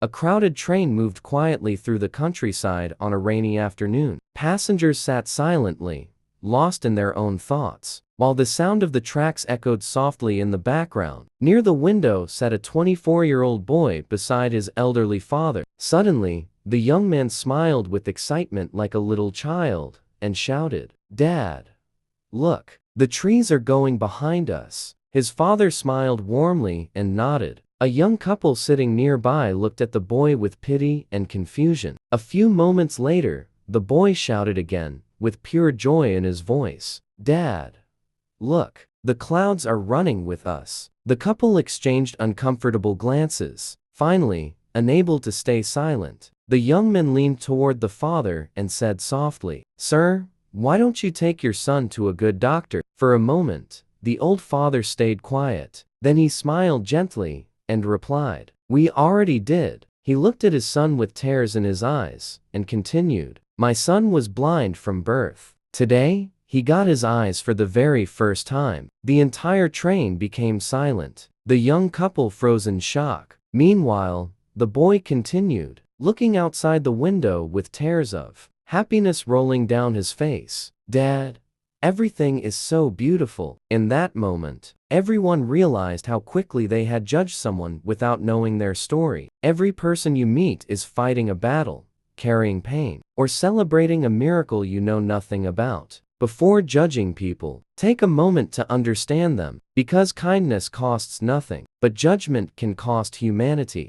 A crowded train moved quietly through the countryside on a rainy afternoon. Passengers sat silently, lost in their own thoughts, while the sound of the tracks echoed softly in the background. Near the window sat a 24-year-old boy beside his elderly father. Suddenly, the young man smiled with excitement like a little child, and shouted, "Dad, look, the trees are going behind us." His father smiled warmly and nodded. A young couple sitting nearby looked at the boy with pity and confusion. A few moments later, the boy shouted again, with pure joy in his voice, "Dad, look, the clouds are running with us." The couple exchanged uncomfortable glances. Finally, unable to stay silent, the young man leaned toward the father and said softly, "Sir, why don't you take your son to a good doctor?" For a moment, the old father stayed quiet. Then he smiled gently and replied, "We already did." He looked at his son with tears in his eyes and continued, "My son was blind from birth. Today, he got his eyes for the very first time." The entire train became silent. The young couple froze in shock. Meanwhile, the boy continued, looking outside the window with tears of happiness rolling down his face. "Dad, everything is so beautiful." In that moment, everyone realized how quickly they had judged someone without knowing their story. Every person you meet is fighting a battle, carrying pain, or celebrating a miracle you know nothing about. Before judging people, take a moment to understand them, because kindness costs nothing, but judgment can cost humanity.